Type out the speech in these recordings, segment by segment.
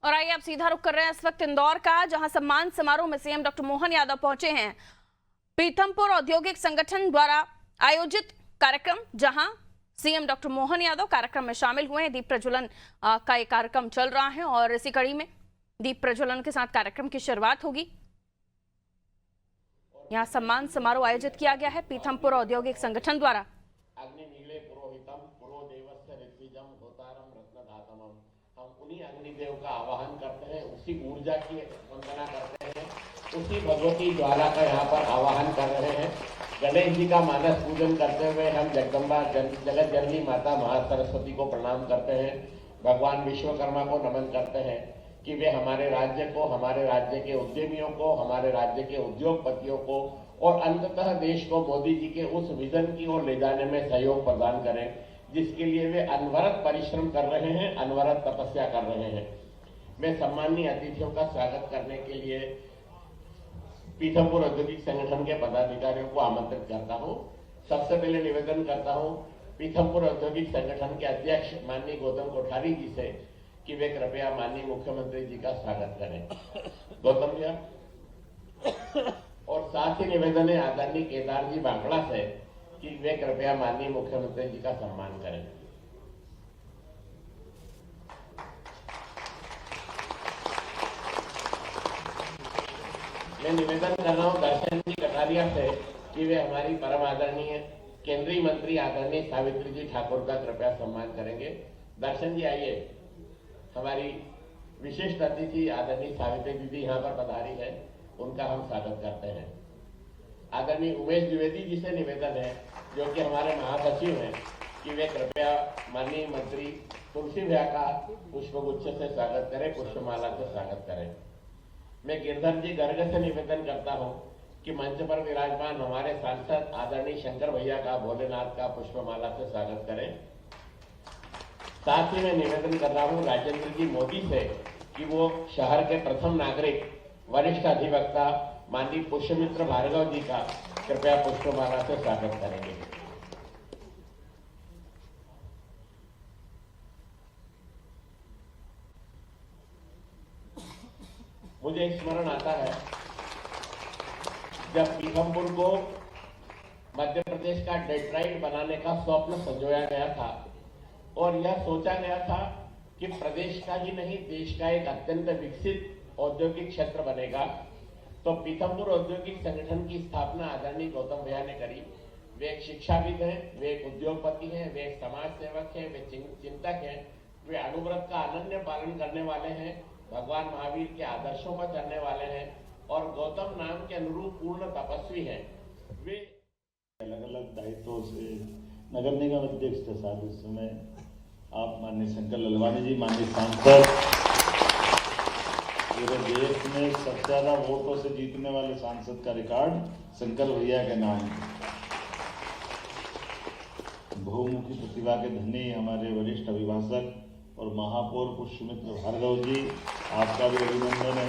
और आइए आप सीधा रुख कर रहे हैं इस वक्त इंदौर का, जहां सम्मान समारोह में सीएम डॉक्टर मोहन यादव पहुंचे हैं। पीथमपुर औद्योगिक संगठन द्वारा आयोजित कार्यक्रम, जहां सीएम डॉक्टर मोहन यादव कार्यक्रम में शामिल हुए हैं। दीप प्रज्वलन का एक कार्यक्रम चल रहा है और इसी कड़ी में दीप प्रज्वलन के साथ कार्यक्रम की शुरुआत होगी। यहाँ सम्मान समारोह आयोजित किया गया है पीथमपुर औद्योगिक संगठन द्वारा। हम उन्हीं अग्निदेव का आवाहन करते हैं, उसी ऊर्जा की वंदना करते हैं, उसी भगवती ज्वाला का यहाँ पर आवाहन कर रहे हैं। गणेश जी का मानस पूजन करते हुए हम जगदम्बा जगत जननी माता महासरस्वती को प्रणाम करते हैं। भगवान विश्वकर्मा को नमन करते हैं कि वे हमारे राज्य को, हमारे राज्य के उद्यमियों को, हमारे राज्य के उद्योगपतियों को और अंततः देश को मोदी जी के उस विजन की ओर ले जाने में सहयोग प्रदान करें, जिसके लिए वे अनवरत परिश्रम कर रहे हैं, अनवरत तपस्या कर रहे हैं। मैं सम्मानीय अतिथियों का स्वागत करने के लिए पीथमपुर औद्योगिक संगठन के पदाधिकारियों को आमंत्रित करता हूं। सबसे पहले निवेदन करता हूं पीथमपुर औद्योगिक संगठन के अध्यक्ष माननीय गौतम कोठारी जी से कि वे कृपया माननीय मुख्यमंत्री जी का स्वागत करें। गौतम जी। और साथ ही निवेदन है आदरणीय केदार जी बांकड़ा से कि वे कृपया माननीय मुख्यमंत्री जी का सम्मान करें। मैं निवेदन कर रहा हूं दर्शन जी कटारिया से कि वे हमारी परम आदरणीय केंद्रीय मंत्री आदरणीय सावित्री जी ठाकुर का कृपया सम्मान करेंगे। दर्शन जी आइए। हमारी विशिष्ट अतिथि आदरणीय सावित्री दीदी यहाँ पर पधारी है, उनका हम स्वागत करते हैं। आदरणीय उमेश द्विवेदी जी से निवेदन है, जो कि हमारे महासचिव हैं, कि वे कृपया माननीय मंत्री तुलसी भैया का पुष्पगुच्छ से स्वागत करें, पुष्पमाला से स्वागत करें। मैं गिरधर जी गर्ग से निवेदन करता हूं कि मंच पर विराजमान हमारे सांसद आदरणीय शंकर भैया का भोलेनाथ का पुष्पमाला से स्वागत करें। साथ ही मैं निवेदन कर रहा हूं राजेंद्र जी मोदी से कि वो शहर के प्रथम नागरिक वरिष्ठ अधिवक्ता माननीय पुष्यमित्र भार्गव जी का कृपया पुष्पमाला से स्वागत करेंगे। मुझे एक स्मरण आता है, जब पीथमपुर को मध्य प्रदेश का डेट्राइट बनाने का स्वप्न संजोया गया था और यह सोचा गया था कि प्रदेश का ही नहीं देश का एक अत्यंत विकसित औद्योगिक क्षेत्र बनेगा, तो पीथमपुर औद्योगिक संगठन की स्थापना आदरणीय गौतम भैया ने करी। वे एक शिक्षाविद हैं, वे एक उद्योगपति हैं, वे एक समाज सेवक हैं, वे चिंतक हैं, वे अणुव्रत का अनन्य पालन करने वाले हैं, भगवान महावीर के आदर्शों पर चलने वाले हैं और गौतम नाम के अनुरूप पूर्ण तपस्वी हैं। वे अलग अलग दायित्वों से नगर निगम अध्यक्ष के साथ इस समय आप माननीय शंकर ललवानी जी, माननीय सांसद, पूरे देश में सबसे ज्यादा वोटों से जीतने वाले सांसद का रिकॉर्ड शंकर भैया के नाम। बहुमुखी प्रतिभा के धनी हमारे वरिष्ठ अभिभाषक और महापौर पुष्यमित्र भार्गव जी, आपका भी अभिनंदन है।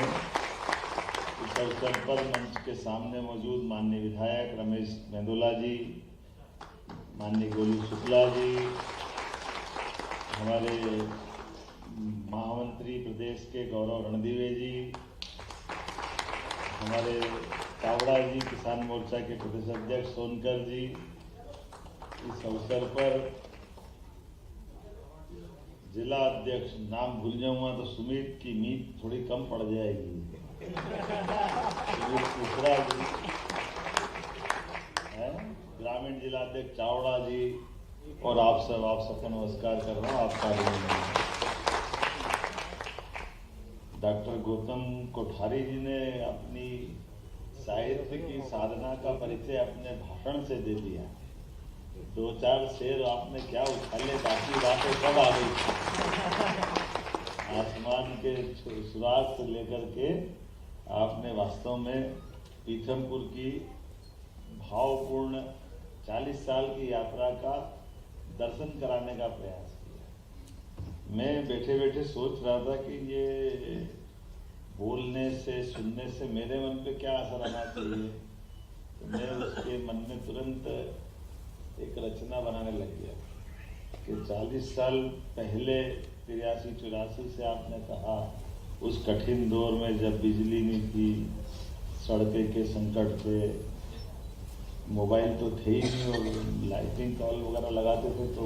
इस अवसर पर मंच के सामने मौजूद माननीय विधायक रमेश मेंदोला जी, माननीय गोलू शुक्ला जी, हमारे महामंत्री प्रदेश के गौरव रणदीवे जी, हमारे कावड़ा जी किसान मोर्चा के प्रदेश अध्यक्ष सोनकर जी। इस अवसर पर जिला अध्यक्ष, नाम भूल जाऊंगा तो सुमित की मीत थोड़ी कम पड़ जाएगी, सुमित कुशरा जी है, ग्रामीण जिला अध्यक्ष चावड़ा जी, और आप सबका नमस्कार कर रहा हूँ। आपका डॉक्टर गौतम कोठारी जी ने अपनी साहित्य की साधना का परिचय अपने भाषण से दे दिया। 2-4 शेर आपने क्या उछाले, बाकी बातें कब आ गई। आसमान के सुराग से लेकर के आपने वास्तव में पीथमपुर की भावपूर्ण 40 साल की यात्रा का दर्शन कराने का प्रयास किया। मैं बैठे बैठे सोच रहा था कि ये बोलने से, सुनने से मेरे मन पे क्या असर आना चाहिए, तो मैं उसके मन में तुरंत एक रचना बनाने लग गया कि 40 साल पहले 83-84 से आपने कहा उस कठिन दौर में जब बिजली नहीं थी, सड़कें के संकट थे, मोबाइल तो थे ही नहीं और लाइटिंग कॉल वगैरह लगाते थे तो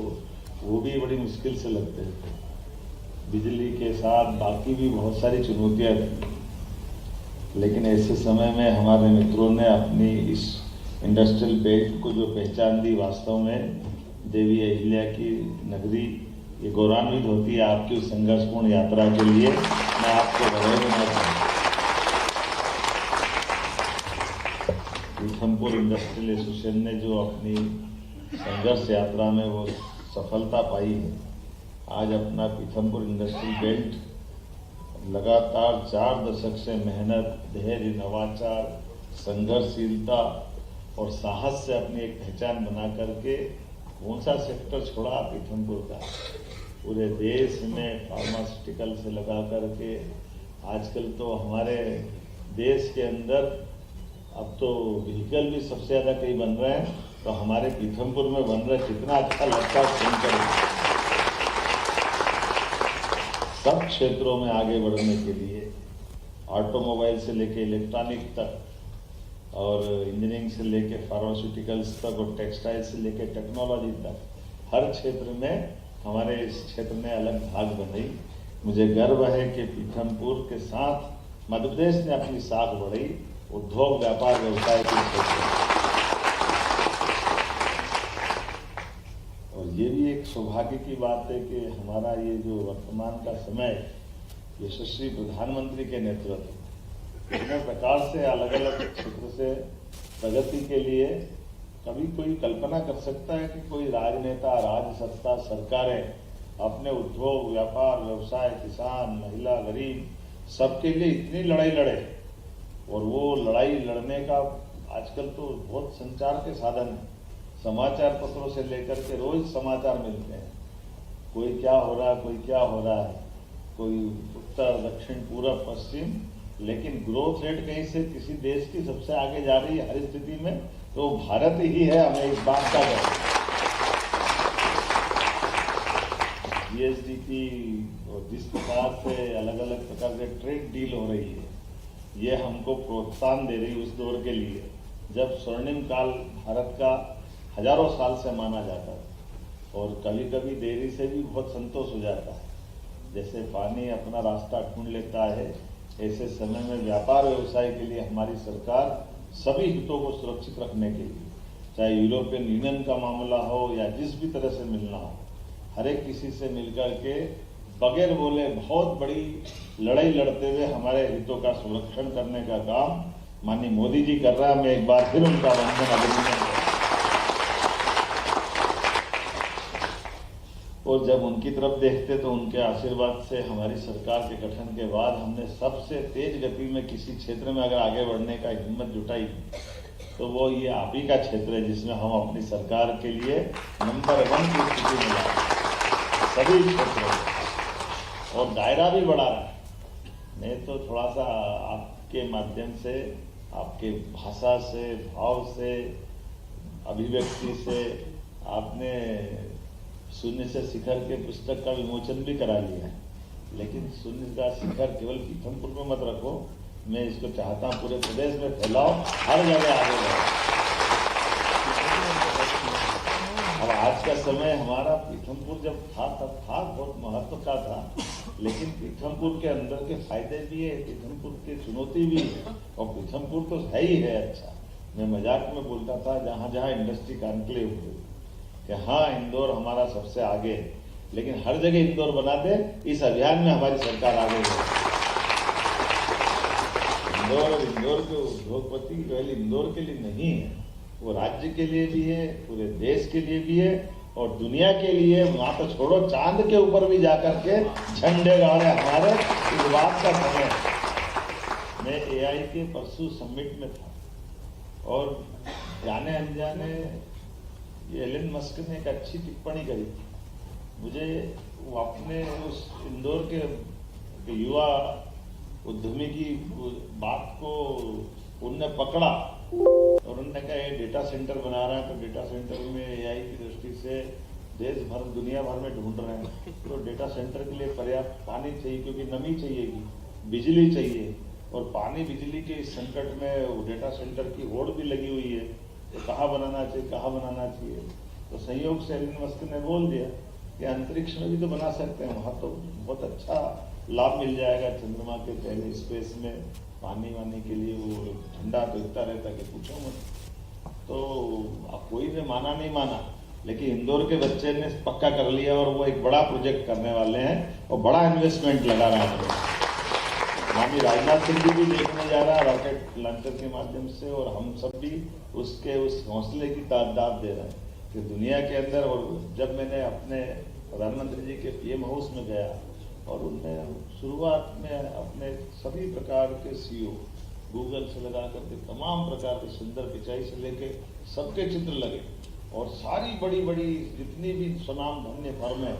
वो भी बड़ी मुश्किल से लगते थे। बिजली के साथ बाकी भी बहुत सारी चुनौतियां थी, लेकिन ऐसे समय में हमारे मित्रों ने अपनी इस इंडस्ट्रियल बेल्ट को जो पहचान दी, वास्तव में देवी अहिल्या की नगरी ये गौरवान्वित होती है आपकी उस संघर्षपूर्ण यात्रा के लिए। मैं आपको बधाई देना चाहूँगा। पीथमपुर इंडस्ट्रियल एसोसिएशन ने जो अपनी संघर्ष यात्रा में वो सफलता पाई है, आज अपना पीथमपुर इंडस्ट्रियल बेल्ट लगातार 4 दशक से मेहनत, धैर्य, नवाचार, संघर्षशीलता और साहस से अपनी एक पहचान बना करके कौन सा सेक्टर छोड़ा पीथमपुर का, पूरे देश में फार्मास्यूटिकल से लगा करके आजकल तो हमारे देश के अंदर अब तो व्हीकल भी सबसे ज़्यादा कई बन रहे हैं, तो हमारे पीथमपुर में बन रहा है। कितना अच्छा लगता है सुनकर। सब क्षेत्रों में आगे बढ़ने के लिए, ऑटोमोबाइल से लेके इलेक्ट्रॉनिक तक और इंजीनियरिंग से लेके फार्मास्यूटिकल्स तक और टेक्सटाइल से लेके टेक्नोलॉजी तक, हर क्षेत्र में हमारे इस क्षेत्र ने अलग भाग बनाई। मुझे गर्व है कि पीथमपुर के साथ मध्य प्रदेश ने अपनी साख बढ़ाई उद्योग, व्यापार, व्यवसाय के क्षेत्र में। और ये भी एक सौभाग्य की बात है कि हमारा ये जो वर्तमान का समय यशस्वी प्रधानमंत्री के नेतृत्व विभिन्न प्रकार से अलग अलग क्षेत्र से प्रगति के लिए, कभी कोई कल्पना कर सकता है कि कोई राजनेता, राज्य सत्ता, सरकारें अपने उद्योग, व्यापार, व्यवसाय, किसान, महिला, गरीब सबके लिए इतनी लड़ाई लड़े। और वो लड़ाई लड़ने का आजकल तो बहुत संचार के साधन है, समाचार पत्रों से लेकर के रोज समाचार मिलते हैं, कोई क्या हो रहा है, कोई क्या हो रहा है, कोई उत्तर, दक्षिण, पूरब, पश्चिम, लेकिन ग्रोथ रेट कहीं से किसी देश की सबसे आगे जा रही है हर स्थिति में, तो भारत ही है। हमें इस बात का गर्व। जीएसटी की और जिस प्रकार से अलग अलग प्रकार के ट्रेड डील हो रही है, ये हमको प्रोत्साहन दे रही उस दौर के लिए जब स्वर्णिम काल भारत का हजारों साल से माना जाता है। और कभी कभी देरी से भी बहुत संतोष हो जाता है। जैसे पानी अपना रास्ता ढूंढ लेता है, ऐसे समय में व्यापार व्यवसाय के लिए हमारी सरकार सभी हितों को सुरक्षित रखने के लिए, चाहे यूरोपियन यूनियन का मामला हो या जिस भी तरह से मिलना हो, हर एक किसी से मिलकर के बगैर बोले बहुत बड़ी लड़ाई लड़ते हुए हमारे हितों का संरक्षण करने का काम माननीय मोदी जी कर रहा है। मैं एक बार फिर उनका वंदन, अभिनंदन करता हूं। और जब उनकी तरफ देखते तो उनके आशीर्वाद से हमारी सरकार के गठन के बाद हमने सबसे तेज गति में किसी क्षेत्र में अगर आगे बढ़ने का हिम्मत जुटाई तो वो ये आप ही का क्षेत्र है, जिसमें हम अपनी सरकार के लिए नंबर 1 की स्थिति में लाए सभी क्षेत्रों में, और दायरा भी बढ़ा रहा है। मैं तो थोड़ा सा आपके माध्यम से, आपके भाषा से, भाव से, अभिव्यक्ति से, आपने शून्य से शिखर के पुस्तक का विमोचन भी करा लिया है, लेकिन शून्य का शिखर केवल पीथमपुर में मत रखो। मैं इसको चाहता हूँ पूरे प्रदेश में फैलाओ, हर जगह आगे बढ़ो। अब आज का समय हमारा पीथमपुर जब था तब था बहुत महत्व का था, लेकिन पीथमपुर के अंदर के फायदे भी है, पीथमपुर की चुनौती भी है, और पीथमपुर तो है ही है। अच्छा, मैं मजाक में बोलता था जहाँ जहाँ इंडस्ट्री कॉन्क्लेव हुई कि हाँ इंदौर हमारा सबसे आगे है, लेकिन हर जगह इंदौर बना दे, इस अभियान में हमारी सरकार आगे है। इंदौर के उद्योगपति केवल इंदौर के लिए नहीं है, वो राज्य के लिए भी है, पूरे देश के लिए भी है, और दुनिया के लिए। वहां तो छोड़ो, चांद के ऊपर भी जाकर के झंडे गाड़े हमारे। इस बात का समय मैं AI के परसों समिट में था, और जाने अनजाने ये एलन मस्क ने एक अच्छी टिप्पणी करी थी। मुझे वो अपने उस इंदौर के युवा उद्यमी की बात को उनने पकड़ा, और उन्होंने कहा ये डेटा सेंटर बना रहा है, तो डेटा सेंटर में AI की दृष्टि से देश भर, दुनिया भर में ढूंढ रहे हैं, तो डेटा सेंटर के लिए पर्याप्त पानी चाहिए, क्योंकि नमी चाहिएगी। बिजली चाहिए, और पानी बिजली के इस संकट में वो डेटा सेंटर की होड़ भी लगी हुई है, तो कहाँ बनाना चाहिए। तो संयोग से एलन मस्क ने बोल दिया कि अंतरिक्ष में भी तो बना सकते हैं, वहाँ तो बहुत अच्छा लाभ मिल जाएगा। चंद्रमा के पहले स्पेस में पानी वानी के लिए वो ठंडा तो इतना रहता कि पूछो मत। तो अब कोई ने माना नहीं माना, लेकिन इंदौर के बच्चे ने पक्का कर लिया और वो एक बड़ा प्रोजेक्ट करने वाले हैं और बड़ा इन्वेस्टमेंट लगा रहा है। माननीय राजनाथ सिंह जी भी देखने जा रहा है रॉकेट लॉन्चर के माध्यम से, और हम सब भी उसके उस हौसले की दाद दे रहे हैं कि दुनिया के अंदर। और जब मैंने अपने प्रधानमंत्री जी के पीएम हाउस में गया और उनने शुरुआत में अपने सभी प्रकार के सीईओ गूगल से लगा करके तमाम प्रकार के सुंदर पिचाई से लेके सबके चित्र लगे, और सारी बड़ी बड़ी जितनी भी सुनाम धन्य फर्म है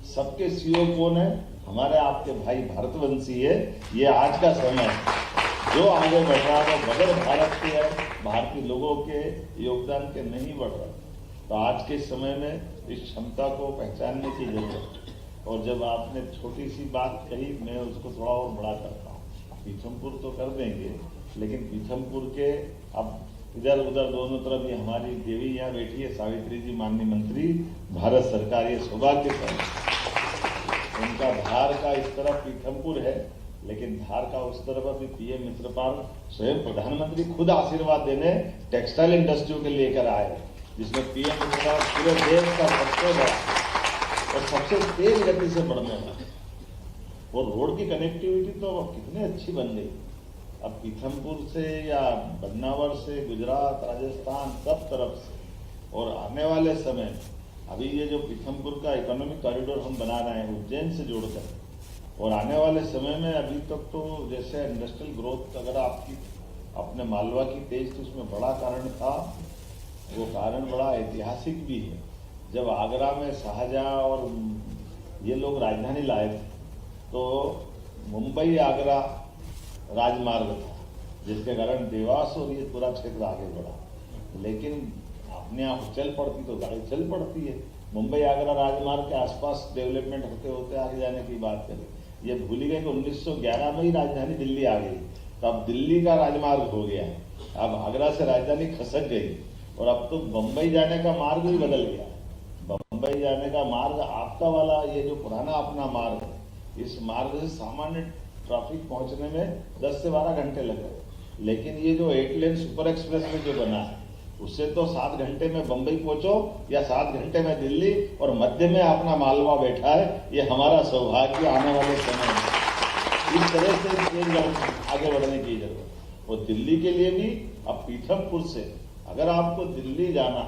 सबके सीईओ कौन है? हमारे आपके भाई भारतवंशी है। ये आज का समय है, जो आगे बढ़ रहा है बगैर भारत के है, भारतीय लोगों के योगदान के नहीं बढ़ रहा। तो आज के समय में इस क्षमता को पहचानने की जरूरत है। और जब आपने छोटी सी बात कही, मैं उसको थोड़ा और बड़ा करता हूँ। पीथमपुर तो कर देंगे, लेकिन पीथमपुर के अब इधर उधर दोनों तरफ ये हमारी देवी यहाँ बैठी है, सावित्री जी माननीय मंत्री भारत सरकार, ये सौभाग्य है उनका। धार का इस तरफ पीथमपुर है, लेकिन धार का उस तरफ अभी पीएम मित्रपाल स्वयं प्रधानमंत्री खुद आशीर्वाद देने टेक्सटाइल इंडस्ट्री के लेकर आए, जिसमें पीएम मित्रपाल पूरे देश का सबसे बड़ा और सबसे तेज गति से बढ़ने वाला। और रोड की कनेक्टिविटी तो अब कितनी अच्छी बन गई। अब पीथमपुर से या बदनावर से गुजरात, राजस्थान, सब तरफ से। और आने वाले समय अभी ये जो पीथमपुर का इकोनॉमिक कॉरिडोर हम बना रहे हैं उज्जैन से जोड़कर, और आने वाले समय में अभी तक तो जैसे इंडस्ट्रियल ग्रोथ अगर आपकी अपने मालवा की तेज थी, उसमें बड़ा कारण था, वो कारण बड़ा ऐतिहासिक भी है। जब आगरा में शाहजहां और ये लोग राजधानी लाए थे, तो मुंबई आगरा राजमार्ग था, जिसके कारण देवास और ये पूरा क्षेत्र आगे बढ़ा। लेकिन अपने आप चल पड़ती तो गाड़ी चल पड़ती है। मुंबई आगरा राजमार्ग के आसपास डेवलपमेंट होते होते आगे जाने की बात करें, ये भूल गए कि 1911 में ही राजधानी दिल्ली आ गई, तो अब दिल्ली का राजमार्ग हो गया है। अब आगरा से राजधानी खसक गई, और अब तो बम्बई जाने का मार्ग भी बदल गया। बम्बई जाने का मार्ग आपका वाला ये जो पुराना अपना मार्ग है, इस मार्ग से सामान्य ट्रैफिक पहुंचने में 10 से 12 घंटे लग रहे। लेकिन ये जो 8 लेन सुपर एक्सप्रेस में जो बना है, उससे तो 7 घंटे में बंबई पहुंचो या 7 घंटे में दिल्ली, और मध्य में अपना मालवा बैठा है। ये हमारा सौभाग्य आने वाले समय में इस तरह से आगे बढ़ने की जरूरत। और दिल्ली के लिए भी अब पीथमपुर से अगर आपको दिल्ली जाना,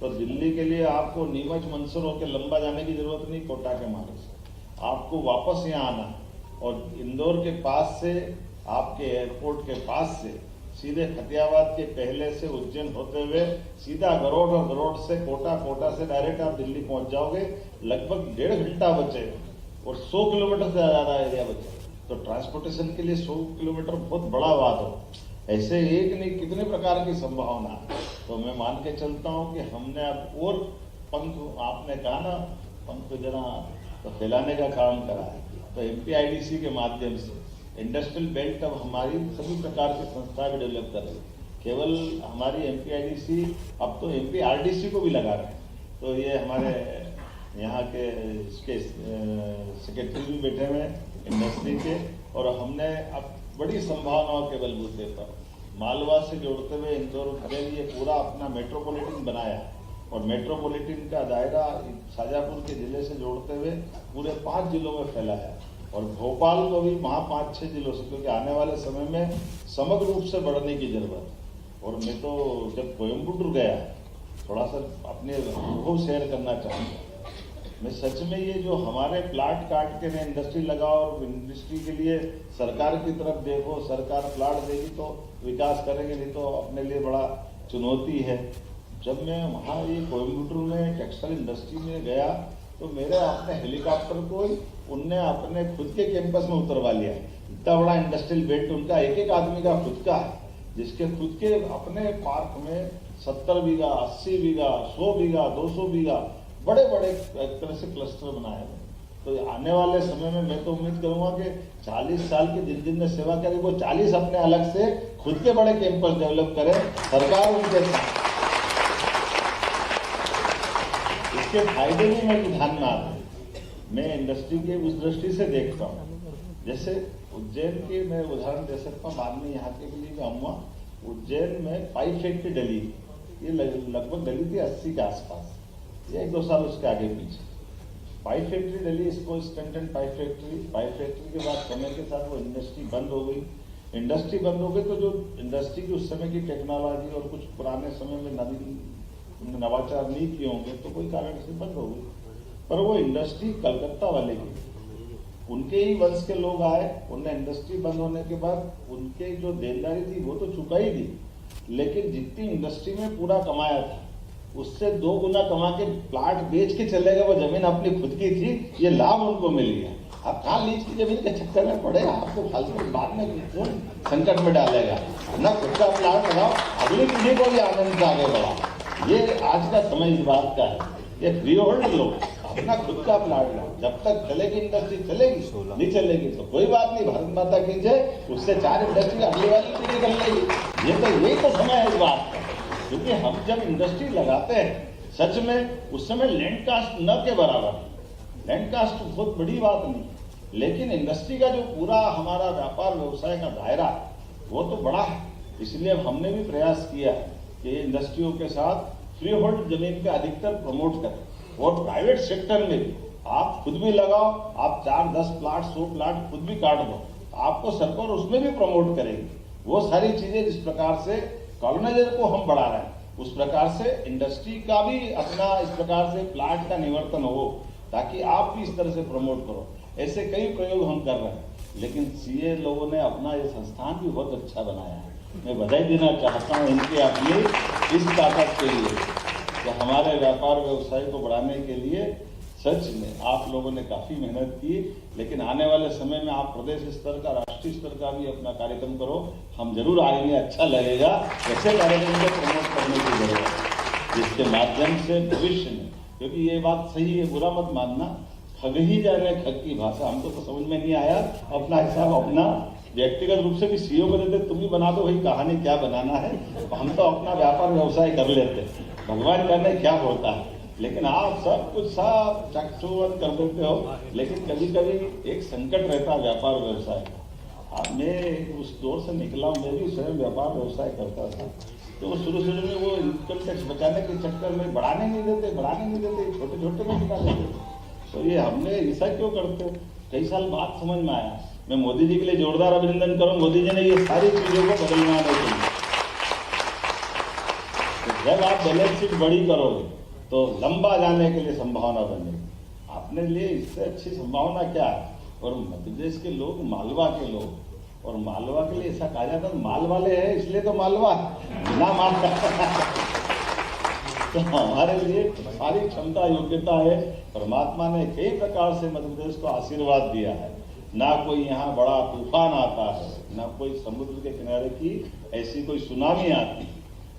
तो दिल्ली के लिए आपको नीमच मंसूर होकर लंबा जाने की जरूरत नहीं, कोटा के मार्ग से आपको वापस यहाँ आना, और इंदौर के पास से आपके एयरपोर्ट के पास से सीधे खतियाबाद के पहले से उज्जैन होते हुए सीधा गरोड़, और गरोड़ से कोटा, कोटा से डायरेक्ट आप दिल्ली पहुंच जाओगे। लगभग 1.5 घंटा बचे, और 100 किलोमीटर से ज्यादा एरिया बचे। तो ट्रांसपोर्टेशन के लिए 100 किलोमीटर बहुत बड़ा बात हो। ऐसे एक नहीं कितने प्रकार की संभावना। तो मैं मान के चलता हूँ कि हमने अब और पंख, आपने कहा ना पंख जरा तो फैलाने का काम करा है। तो MPIDC के माध्यम से इंडस्ट्रियल बेल्ट अब हमारी सभी प्रकार की संस्था भी डेवलप कर रही है। केवल हमारी MPIDC अब तो MPRDC को भी लगा रहे हैं। तो ये हमारे यहाँ के इसके सेक्रेटरी भी बैठे हुए हैं इंडस्ट्री के, और हमने अब बड़ी संभावनाओं के बलबूते पर मालवा से जोड़ते हुए इंदौर के लिए पूरा अपना मेट्रोपॉलिटन बनाया, और मेट्रोपॉलिटन का दायरा शाजापुर के जिले से जोड़ते हुए पूरे 5 जिलों में फैला है, और भोपाल को भी वहाँ 5-6 जिलों से, क्योंकि आने वाले समय में समग्र रूप से बढ़ने की जरूरत है। और मैं तो जब कोयम्बटूर गया, थोड़ा सा अपने अनुभव शेयर करना चाहूँगा। मैं सच में ये जो हमारे प्लाट काट के मैं इंडस्ट्री लगाओ, और इंडस्ट्री के लिए सरकार की तरफ देखो, सरकार प्लाट देगी तो विकास करेंगे, नहीं तो अपने लिए बड़ा चुनौती है। जब मैं वहाँ ये कोयम्बटूर में टेक्सटाइल इंडस्ट्री में गया, तो मेरे अपने हेलीकॉप्टर को उनने अपने खुद के कैंपस में उतरवा लिया। इतना बड़ा इंडस्ट्रियल बेल्ट उनका एक आदमी का खुद का है, जिसके खुद के अपने पार्क में 70 बीघा, 80 बीघा, 100 बीघा, 200 बीघा बड़े बड़े एक तरह से क्लस्टर बनाए हुए। तो आने वाले समय में मैं तो उम्मीद करूंगा कि 40 साल की जिन जिन ने सेवा करी वो 40 अपने अलग से खुद के बड़े कैंपस डेवलप करें, सरकार उनके साथ। इसके फायदे भी मैं ध्यान में आता हूँ। मैं इंडस्ट्री के उस दृष्टि से देखता हूँ, जैसे उज्जैन के मैं उदाहरण दे सकता हूँ, बाद में यहाँ के लिए कहूँगा। उज्जैन में पाइप फैक्ट्री डली, ये लगभग डली थी 80 के आसपास, ये 1-2 साल उसके आगे पीछे पाइप फैक्ट्री डली। इसको स्टैंडर्ड पाइप फैक्ट्री के बाद समय के साथ वो इंडस्ट्री बंद हो गई। इंडस्ट्री बंद हो गई तो जो इंडस्ट्री की उस समय की टेक्नोलॉजी और कुछ पुराने समय में नवीन नवाचार नहीं किए होंगे तो कोई कारण से बंद हो गई। पर वो इंडस्ट्री कलकत्ता वाले की, उनके ही वंश के लोग आए, उनने इंडस्ट्री बंद होने के बाद उनके जो देनदारी थी वो तो चुका ही दी, लेकिन जितनी इंडस्ट्री में पूरा कमाया था उससे 2 गुना कमा के प्लाट बेच के चले गए। वो जमीन अपनी खुद की थी, ये लाभ उनको मिल गया। अब कहाँ लीज की जमीन के चक्कर में पड़े, आपको फालतू बाद में कौन संकट में डालेगा। ना खुद का प्लाट लगाओ, अगली पीढ़ी को भी आनंद से आगे बढ़ाओ। ये आज का समय इस बात का है। ये फ्री होल्ड लो, अपना खुद का प्लाट लो, जब तक चलेगी इंडस्ट्री चलेगी, नहीं चलेगी तो कोई बात नहीं, भारत माता की जय। उससे 4 इंडस्ट्री अगली वाली पीढ़ी कर लेगी। यही तो समय है इस बात का। क्योंकि हम जब इंडस्ट्री लगाते हैं सच में उस समय लैंड कास्ट न के बराबर, लैंड कास्ट बहुत बड़ी बात नहीं, लेकिन इंडस्ट्री का जो पूरा हमारा व्यापार व्यवसाय का दायरा वो तो बड़ा है। इसलिए हमने भी प्रयास किया है कि इंडस्ट्रियों के साथ फ्री होल्ड जमीन पे अधिकतर प्रमोट करें, और प्राइवेट सेक्टर में भी आप खुद भी लगाओ, आप 4-10 प्लाट 100 प्लाट खुद भी काट दो, आपको सरकार उसमें भी प्रमोट करेगी। वो सारी चीजें जिस प्रकार से कॉलोनाइजर को हम बढ़ा रहे हैं, उस प्रकार से इंडस्ट्री का भी अपना इस प्रकार से प्लाट का निवर्तन हो, ताकि आप भी इस तरह से प्रमोट करो। ऐसे कई प्रयोग हम कर रहे हैं, लेकिन सीए लोगों ने अपना ये संस्थान भी बहुत अच्छा बनाया है। मैं बधाई देना चाहता हूँ इनके अपने इस ताकत के लिए कि हमारे व्यापार व्यवसाय को बढ़ाने के लिए सच में आप लोगों ने काफी मेहनत की। लेकिन आने वाले समय में आप प्रदेश स्तर का, राष्ट्रीय स्तर का भी अपना कार्यक्रम करो, हम जरूर आएंगे, अच्छा लगेगा। ऐसे कार्यक्रम को प्रमोट करने की जरूरत है जिसके माध्यम से भविष्य में, क्योंकि ये बात सही है, बुरा मत मानना, खग ही जाने खग की भाषा, हमको तो समझ में नहीं आया। अपना हिसाब अपना व्यक्तिगत रूप से भी सीईओ को देते, तुम ही बना दो भाई कहानी क्या बनाना है, हम तो अपना व्यापार व्यवसाय कर लेते, भगवान जाने क्या होता है। लेकिन आप सब कुछ सब चकचौंध कर देते हो। लेकिन कभी कभी एक संकट रहता है व्यापार व्यवसाय का। मैं उस दौर से निकला हूं, मैं भी स्वयं व्यापार व्यवसाय करता था, तो शुरू में वो इनकम टैक्स बचाने के चक्कर में बढ़ाने नहीं देते, छोटे छोटे में बता देते। तो ये हमने ऐसा क्यों करते, कई साल बाद समझ में आया। मैं मोदी जी के लिए जोरदार अभिनंदन करूं, मोदी जी ने ये सारी चीजों को बदलना नहीं। तो जब आप बैलेंस शीट बड़ी करोगे तो लंबा जाने के लिए संभावना बनेगी। अपने लिए इससे अच्छी संभावना क्या है। और मध्य प्रदेश के लोग, मालवा के लोग, और मालवा के लिए ऐसा कहा जाता है माल वाले हैं इसलिए तो मालवा ना माल तो हमारे लिए सारी क्षमता योग्यता है। परमात्मा ने कई प्रकार से मध्य प्रदेश को आशीर्वाद दिया है। ना कोई यहाँ बड़ा तूफान आता है, ना कोई समुद्र के किनारे की ऐसी कोई सुनामी आती,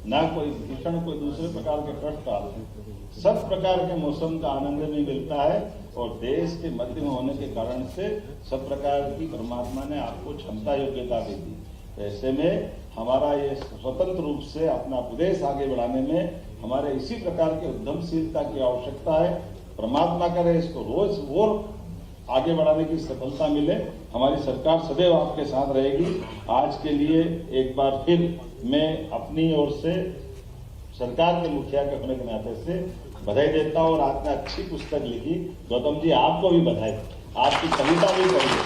ना कोई भीषण कोई दूसरे प्रकार के कष्ट आते हैं। सब प्रकार के मौसम का आनंद भी मिलता है, और देश के मध्य में होने के कारण से सब प्रकार की परमात्मा ने आपको क्षमता योग्यता भी दी। तो ऐसे में हमारा ये स्वतंत्र रूप से अपना प्रदेश आगे बढ़ाने में हमारे इसी प्रकार की उद्यमशीलता की आवश्यकता है। परमात्मा करे इसको रोज और आगे बढ़ाने की सफलता मिले। हमारी सरकार सदैव आपके साथ रहेगी। आज के लिए एक बार फिर मैं अपनी ओर से सरकार के मुखिया के होने के नाते से बधाई देता हूँ। और आपने अच्छी पुस्तक लिखी, गौतम जी आपको भी बधाई। आपकी कविता भी पढ़ी,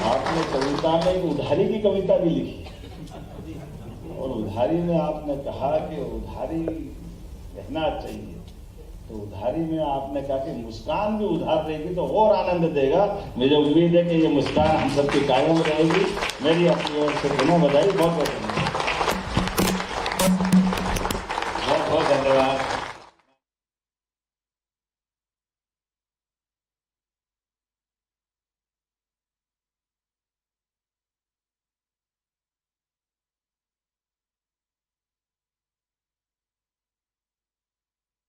आपने कविता में एक उधारी की कविता भी लिखी, और उधारी में आपने कहा कि उधारी रहना चाहिए। तो उधारी में आपने कहा कि मुस्कान भी उधार रहेगी तो और आनंद देगा। मुझे उम्मीद है कि ये मुस्कान हम सबकी कायम रहेगी। मेरी अपनी ओर से पुनः बधाई, बहुत बहुत